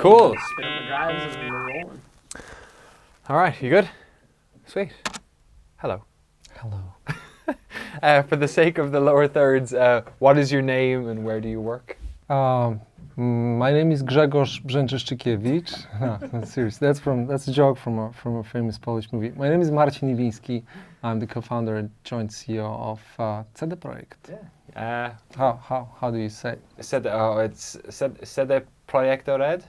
Cool. Spit up the drives and we're rolling. All right, you good? Sweet. Hello. Hello. For the sake of the lower thirds, what is your name and where do you work? My name is Grzegorz Brzęczyszczykiewicz. No, that's serious. That's a joke from a famous Polish movie. My name is Marcin Iwiński. I'm the co-founder and joint CEO of CD Projekt. Yeah. How do you say it? CD Projekt Red?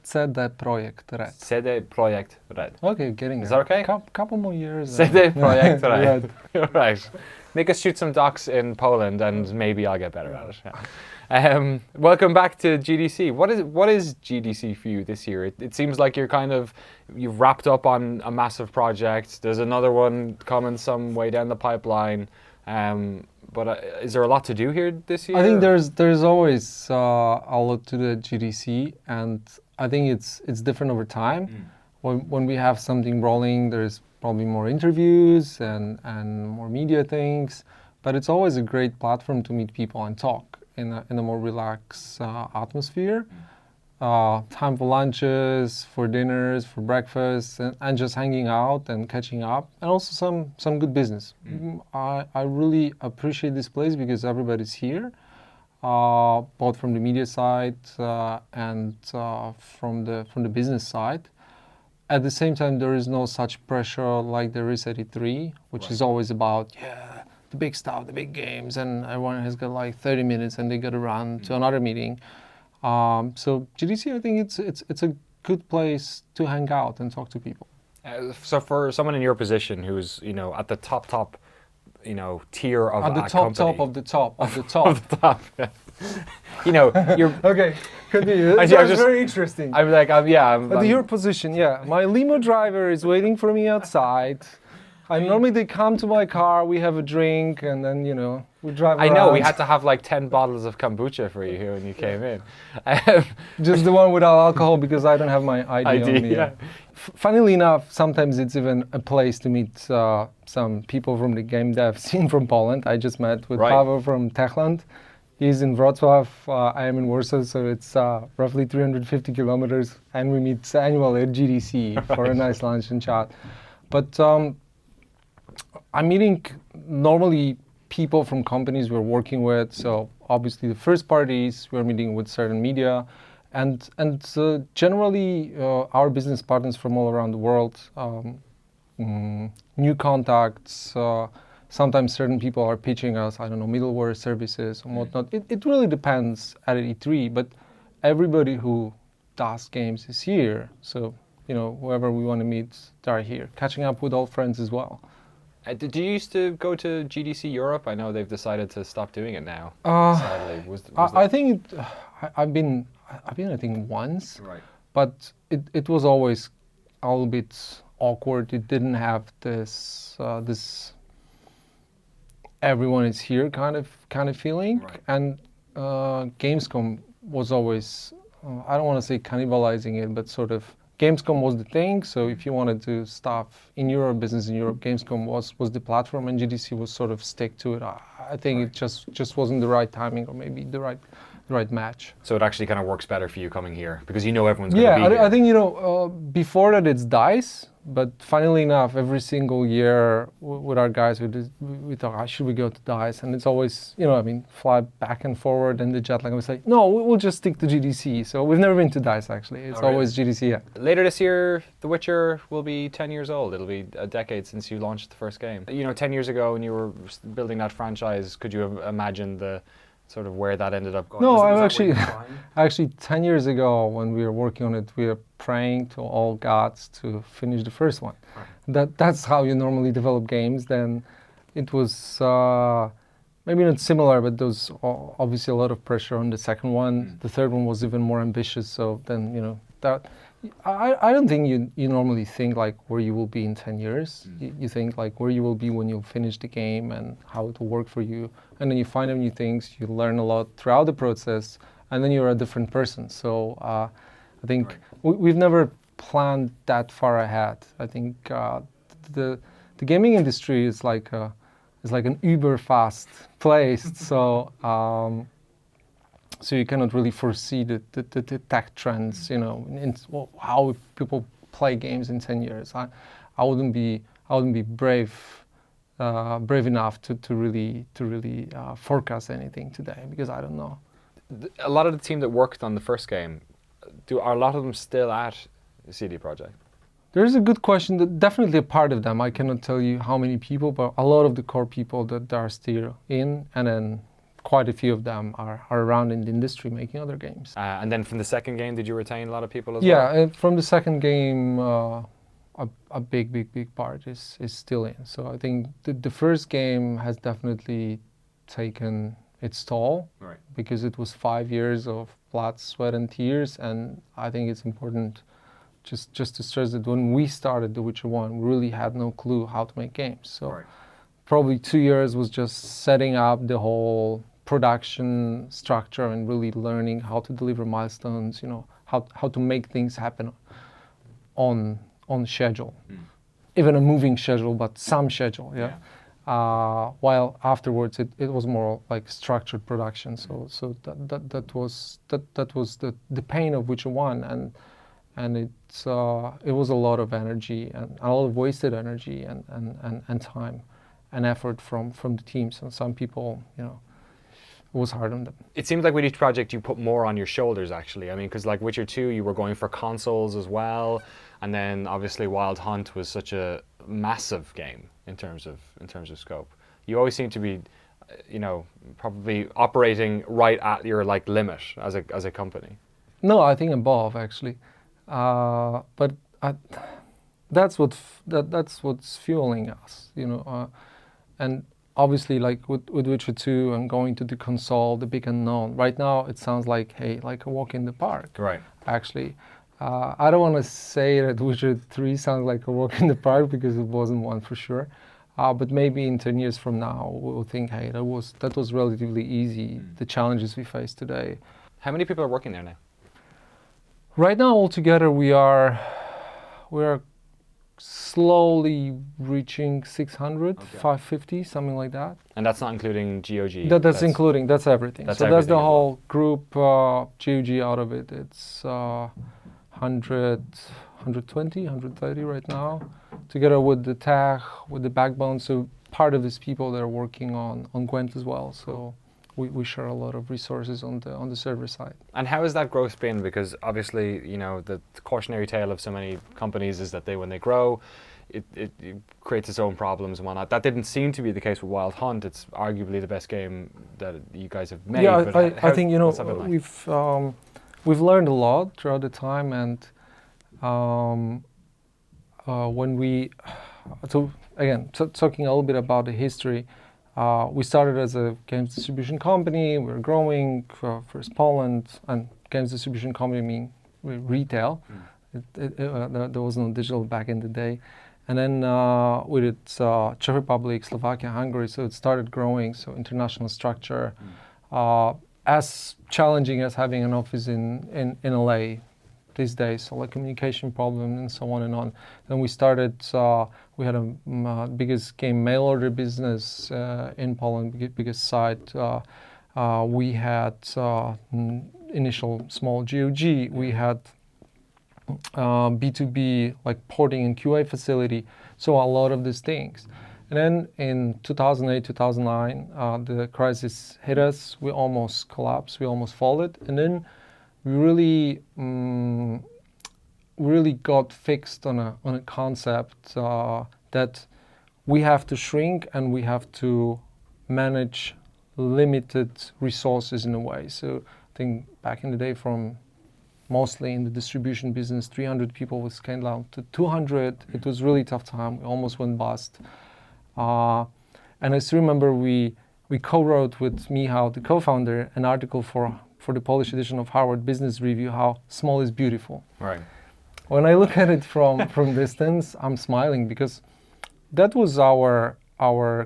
CD Projekt Red. CD Projekt Red. Okay, getting there. Is that okay? Couple more years. CD Projekt Red. Red. Right. Make us shoot some docs in Poland and maybe I'll get better at it. Yeah. Welcome back to GDC. What is GDC for you this year? It seems like you've wrapped up on a massive project. There's another one coming some way down the pipeline. But is there a lot to do here this year? I think there's always a lot to do at GDC, and I think it's different over time. When we have something rolling, there's probably more interviews and more media things, but it's always a great platform to meet people and talk in a more relaxed atmosphere. Time for lunches, for dinners, for breakfast, and just hanging out and catching up, and also some good business. I really appreciate this place because everybody's here, both from the media side and from the business side. At the same time, there is no such pressure like there is at E3, which is always about the big stuff, the big games, and everyone has got like 30 minutes and they got to run to another meeting. So GDC, I think it's a good place to hang out and talk to people. So for someone in your position who's at the top tier of at the a top company, of the top of the top. of the top, you're Okay, continue. I That's just- very interesting. I'm like At your position, my limo driver is waiting for me outside. Normally they come to my car, we have a drink, and then we drive around. I know we had to have like 10 bottles of kombucha for you here when you came in. Just the one without alcohol because I don't have my ID on me. Yeah. Funnily enough, sometimes it's even a place to meet some people from the game dev scene from Poland. I just met with Paweł from Techland. He's in Wrocław, I am in Warsaw, so it's roughly 350 kilometers, and we meet annually at GDC for a nice lunch and chat. But I'm meeting normally people from companies we're working with, so obviously the first parties, we're meeting with certain media, and generally our business partners from all around the world, new contacts, sometimes certain people are pitching us, middleware services and whatnot. It really depends at E3, but everybody who does games is here, so whoever we want to meet, they're here, catching up with old friends as well. Did you used to go to GDC Europe? I know they've decided to stop doing it now. Sadly, I think I've been I think once, right. But it was always a little bit awkward. It didn't have this everyone is here kind of feeling, right. And Gamescom was always I don't want to say cannibalizing it, but sort of. Gamescom was the thing, so if you wanted to stuff in Europe, business in Europe, Gamescom was the platform, and GDC was sort of stick to it. I think it just wasn't the right timing, or maybe the right match. So it actually kind of works better for you coming here because everyone's going to be here. I think before that it's DICE, but funnily enough, every single year with our guys we thought, should we go to DICE? And it's always fly back and forward, and the jet lag. I was like, no, we'll just stick to GDC. So we've never been to DICE actually. It's always GDC. Yeah. Later this year, The Witcher will be 10 years old. It'll be a decade since you launched the first game. 10 years ago when you were building that franchise, could you have imagined the sort of where that ended up going? No, I'm actually 10 years ago when we were working on it, we were praying to all gods to finish the first one. Right. That's how you normally develop games. Then it was maybe not similar, but there was obviously a lot of pressure on the second one. The third one was even more ambitious. So then that I don't think you normally think like where you will be in 10 years. You think like where you will be when you finish the game and how it will work for you. And then you find out new things, you learn a lot throughout the process, and then you're a different person. So I think we've never planned that far ahead. I think the gaming industry is like an uber fast place. So so you cannot really foresee the tech trends, how people play games in 10 years. I wouldn't be brave enough to really forecast anything today, because I don't know. A lot of the team that worked on the first game, are a lot of them still at CD Projekt? There is a good question. Definitely a part of them. I cannot tell you how many people, but a lot of the core people that are still in, and then quite a few of them are around in the industry making other games. And then from the second game, did you retain a lot of people as well? Yeah, from the second game, a big part is still in. So I think the first game has definitely taken its toll, Right. because it was 5 years of blood, sweat, and tears. And I think it's important just to stress that when we started The Witcher 1, we really had no clue how to make games. So Right. probably 2 years was just setting up the whole production structure and really learning how to deliver milestones, how to make things happen on schedule. Even a moving schedule, but some schedule, yeah. While afterwards it was more like structured production. So that was the pain of Witcher 1, and it was a lot of energy and a lot of wasted energy and time and effort from the teams. And some people, it was hard on them. It seems like with each project you put more on your shoulders, actually. I mean, because like Witcher 2, you were going for consoles as well, and then obviously Wild Hunt was such a massive game in terms of scope. You always seem to be, probably operating right at your limit as a company. No, I think above actually, but that's what's fueling us, and obviously, like with Witcher 2 and going to the console, the big unknown. Right now, it sounds like a walk in the park. Right. Actually, I don't want to say that Witcher 3 sounds like a walk in the park, because it wasn't one for sure. But maybe in 10 years from now, we'll think, hey, that was relatively easy. The challenges we face today. How many people are working there now? Right now, altogether, we are slowly reaching 600, 550, something like that. And that's not including GOG? That's including, that's everything. That's so everything that's the as well. whole group, GOG out of it. It's 100, 120, 130 right now, together with the tech, with the backbone. So part of these people that are working on Gwent as well. So we share a lot of resources on the server side. And how has that growth been? Because obviously, the cautionary tale of so many companies is that when they grow, it creates its own problems and whatnot. That didn't seem to be the case with Wild Hunt. It's arguably the best game that you guys have made. Yeah, but I think what's that been like? we've learned a lot throughout the time, and when we talking a little bit about the history. We started as a games distribution company. We were growing, first Poland, and games distribution company mean retail. There was no digital back in the day. And then we did Czech Republic, Slovakia, Hungary, so it started growing, so international structure. As challenging as having an office in LA these days, so like communication problem and so on and on. Then we started, we had a biggest game mail order business in Poland, biggest site. We had initial small GOG. We had B2B, like porting and QA facility. So a lot of these things. And then in 2008, 2009, the crisis hit us. We almost collapsed. We almost folded. And then we really got fixed on a concept that we have to shrink and we have to manage limited resources in a way. So I think back in the day, from mostly in the distribution business, 300 people was scaled down to 200. It was really tough time. We almost went bust. And I still remember we co-wrote with Michał, the co-founder, an article for the Polish edition of Harvard Business Review, how small is beautiful. Right. When I look at it from distance, I'm smiling, because that was our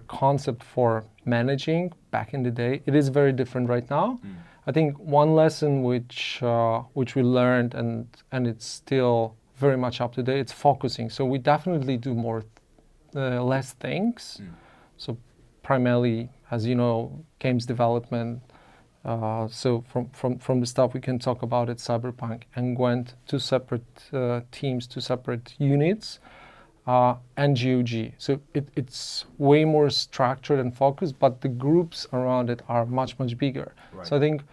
concept for managing back in the day. It is very different right now. I think one lesson which we learned, and it's still very much up to date, it's focusing. So we definitely do less things. So primarily, as you know, games development, So from the stuff we can talk about at Cyberpunk and Gwent, two separate teams, two separate units, and GOG. So it's way more structured and focused, but the groups around it are much, much bigger. Right. So I think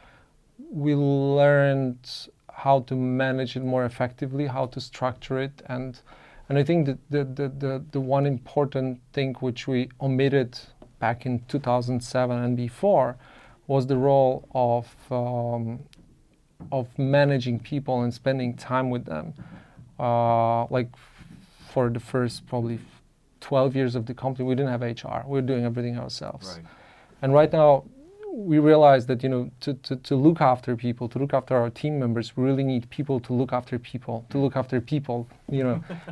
we learned how to manage it more effectively, how to structure it, and I think that the one important thing which we omitted back in 2007 and before was the role of managing people and spending time with them. Like for the first probably 12 years of the company, we didn't have HR. We were doing everything ourselves. Right. And right now, we realize that to look after people, to look after our team members, we really need people to look after people,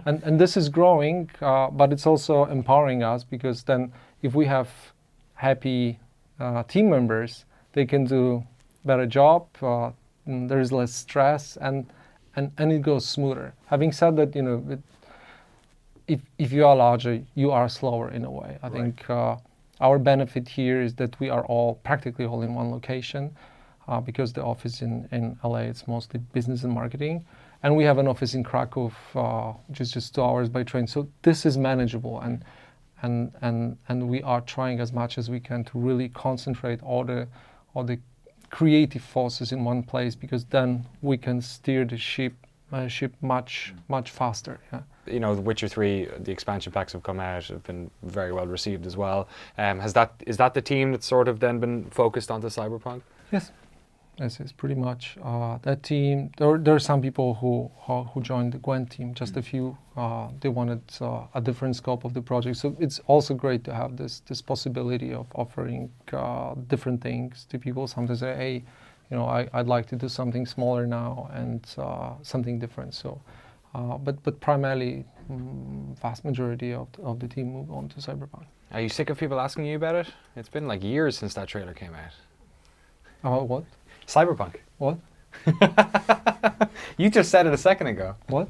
and this is growing, but it's also empowering us, because then if we have happy team members, they can do better job, there is less stress, and it goes smoother. Having said that, if you are larger, you are slower in a way. I think our benefit here is that we are practically all in one location, because the office in LA, it's mostly business and marketing. And we have an office in Krakow, which is just 2 hours by train. So this is manageable, and we are trying as much as we can to really concentrate all the creative forces in one place, because then we can steer the ship much faster. Yeah. The Witcher 3, the expansion packs have come out, have been very well received as well. Is that the team that's sort of then been focused onto Cyberpunk? Yes, it's pretty much that team. There are some people who joined the Gwent team, just a few. They wanted a different scope of the project, so it's also great to have this possibility of offering different things to people. Sometimes say, hey, I'd like to do something smaller now and something different. So. But primarily, vast majority of the team moved on to Cyberpunk. Are you sick of people asking you about it? It's been like years since that trailer came out. About what? Cyberpunk. What? You just said it a second ago. What?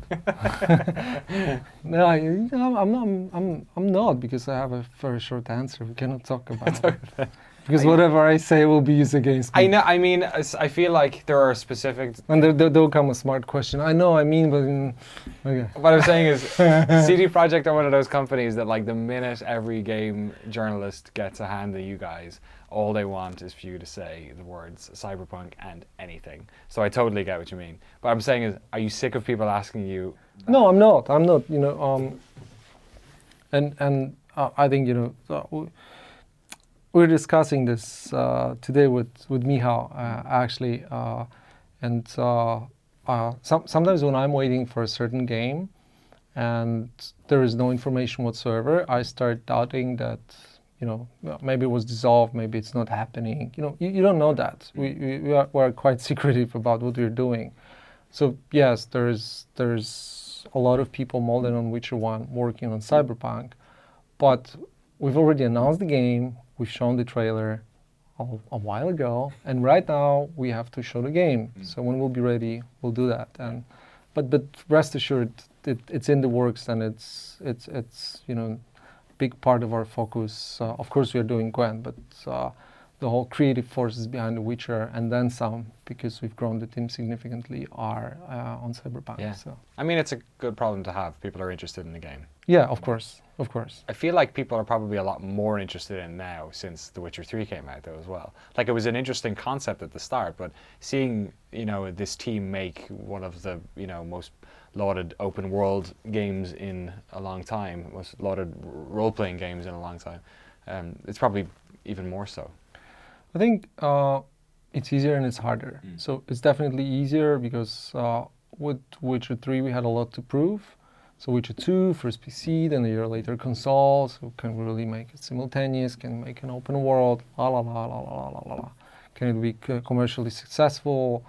No, I'm not, because I have a very short answer. We cannot talk about it. Because whatever I say will be used against me. I know. I mean, I feel like there are specific. And there'll come a smart question. I know. But okay. What I'm saying is, CD Projekt are one of those companies that, like, the minute every game journalist gets a hand at you guys, all they want is for you to say the words Cyberpunk and anything. So I totally get what you mean. But I'm saying is, are you sick of people asking you? No, I'm not. I think we're discussing this today with Michał, actually, and sometimes when I'm waiting for a certain game and there is no information whatsoever, I start doubting that, maybe it was dissolved, maybe it's not happening. You don't know that. We are quite secretive about what we're doing. So yes, there's a lot of people more than on Witcher 1 working on Cyberpunk, but we've already announced the game. We've shown the trailer a while ago, and right now we have to show the game. So when we'll be ready, we'll do that. But rest assured, it's in the works, and it's big part of our focus. Of course, we are doing Gwent, but the whole creative forces behind The Witcher, and then some, because we've grown the team significantly, are on Cyberpunk. Yeah. So. I mean, it's a good problem to have. People are interested in the game. Yeah, of course. I feel like people are probably a lot more interested in now since The Witcher 3 came out, though, as well. Like, it was an interesting concept at the start, but seeing, this team make one of the, most lauded open world games in a long time, most lauded role-playing games in a long time, it's probably even more so. I think it's easier and it's harder. So it's definitely easier because with Witcher 3 we had a lot to prove. So Witcher 2, first PC, then a year later console, so can we really make it simultaneous, can make an open world, Can it be commercially successful?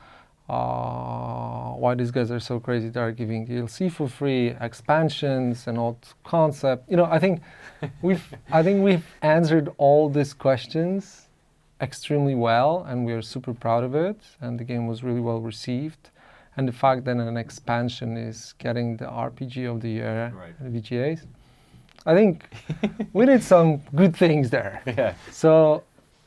Why these guys are so crazy, they are giving DLC for free, expansions and all concept. I think we've answered all these questions extremely well, and we are super proud of it, and the game was really well received. And the fact that an expansion is getting the RPG of the year, the VGAs, I think we did some good things there. Yeah. So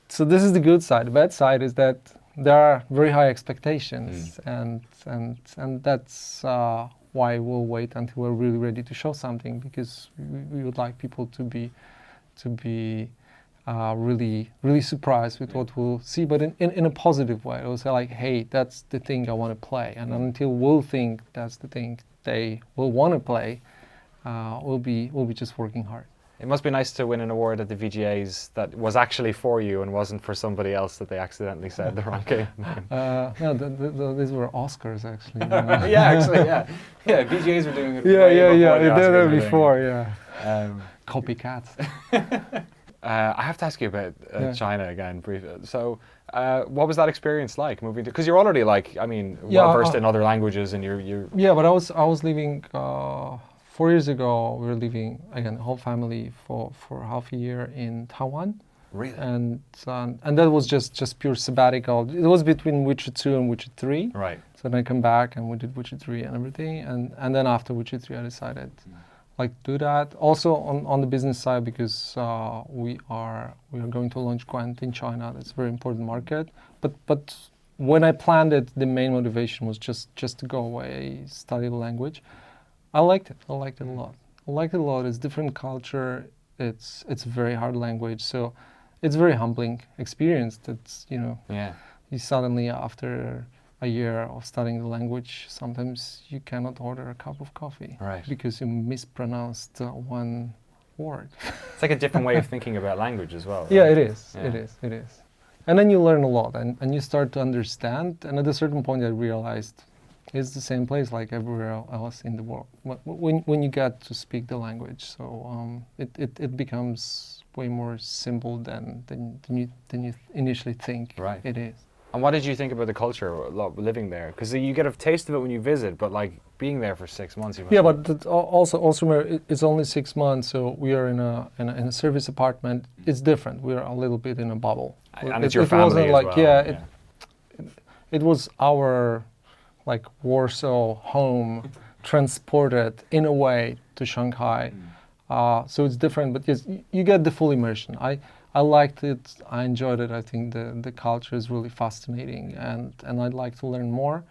this is the good side. The bad side is that there are very high expectations, and that's why we'll wait until we're really ready to show something, because we would like people to be really surprised with what we'll see, but in a positive way. We'll say like, hey, that's the thing I want to play, and until we'll think that's the thing they will want to play, we'll be just working hard. It must be nice to win an award at the VGAs that was actually for you and wasn't for somebody else that they accidentally said the wrong game. No, these were Oscars actually. Yeah, actually, yeah. Yeah, VGAs were doing it. Yeah, they did Oscars it were before, doing yeah. it. Copycats. I have to ask you about China again briefly. So, what was that experience like moving to? Because you're already well versed in other languages, and you're. Yeah, but I was living 4 years ago. We were living again, whole family for half a year in Taiwan. Really? And that was just pure sabbatical. It was between Witcher 2 and Witcher 3. Right. So then I come back and we did Witcher 3 and everything, and then after Witcher 3 I decided. Like do that also on the business side, because we are going to launch Gwent in China. That's a very important market. But when I planned it, the main motivation was just to go away, study the language. I liked it. I liked it a lot. I liked it a lot. It's different culture. It's a very hard language. So it's a very humbling experience. That's you suddenly after a year of studying the language, sometimes you cannot order a cup of coffee, right? Because you mispronounced one word. It's like a different way of thinking about language as well. Right? Yeah, it is. Yeah. It is. And then you learn a lot, and you start to understand. And at a certain point, I realized it's the same place like everywhere else in the world. When you get to speak the language, so it becomes way more simple than you initially think. Right. It is. And what did you think about the culture living there? Because you get a taste of it when you visit, but like being there for 6 months. Yeah, but also remember, it's only 6 months, so we are in a service apartment. It's different. We are a little bit in a bubble. And it's your family wasn't as like well. It was our like Warsaw home transported in a way to Shanghai. So it's different, but yes, you get the full immersion. I liked it. I enjoyed it. I think the culture is really fascinating, and I'd like to learn more.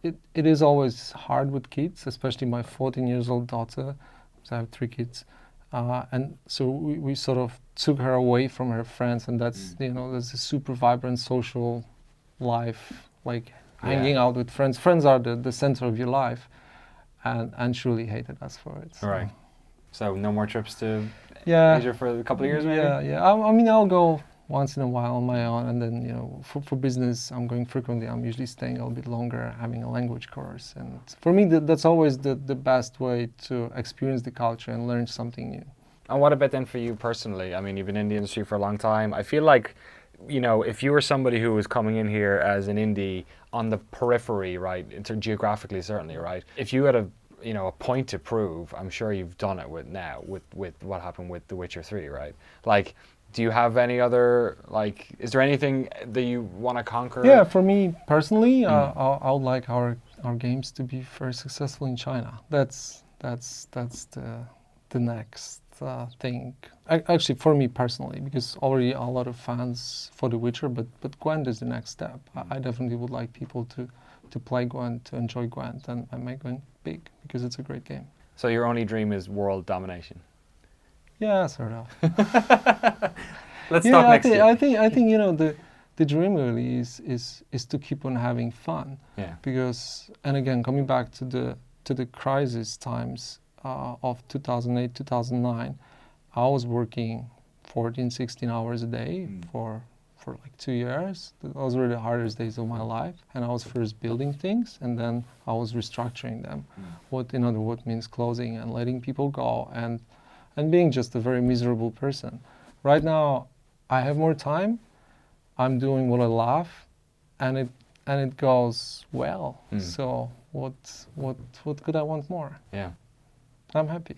It is always hard with kids, especially my 14 years old daughter. So I have 3 kids, and so we sort of took her away from her friends, and that's that's a super vibrant social life, like hanging out with friends. Friends are the center of your life, and she really hated us for it. So. Right. So no more trips to Asia for a couple of years, maybe? Yeah. I mean, I'll go once in a while on my own, and then for business, I'm going frequently. I'm usually staying a little bit longer, having a language course, and for me, that's always the best way to experience the culture and learn something new. And what about then for you personally? I mean, you've been in the industry for a long time. I feel like, if you were somebody who was coming in here as an indie on the periphery, right, geographically certainly, right, if you had a point to prove, I'm sure you've done it with what happened with The Witcher 3, right? Like, do you have any other, is there anything that you want to conquer? Yeah, for me personally, I would like our games to be very successful in China. That's the next thing. Actually, for me personally, because already a lot of fans for The Witcher, but Gwent is the next step. I definitely would like people to play Gwent, to enjoy Gwent, and make Gwent big, because it's a great game. So your only dream is world domination? Yeah, sort of. Let's talk next year. I think the dream really is to keep on having fun. Yeah. Because, and again, coming back to the crisis times of 2008, 2009, I was working 14, 16 hours a day for like 2 years. Those were the hardest days of my life. And I was first building things, and then I was restructuring them. What means closing and letting people go, and being just a very miserable person. Right now, I have more time. I'm doing what I love, and it goes well. So what could I want more? Yeah. I'm happy.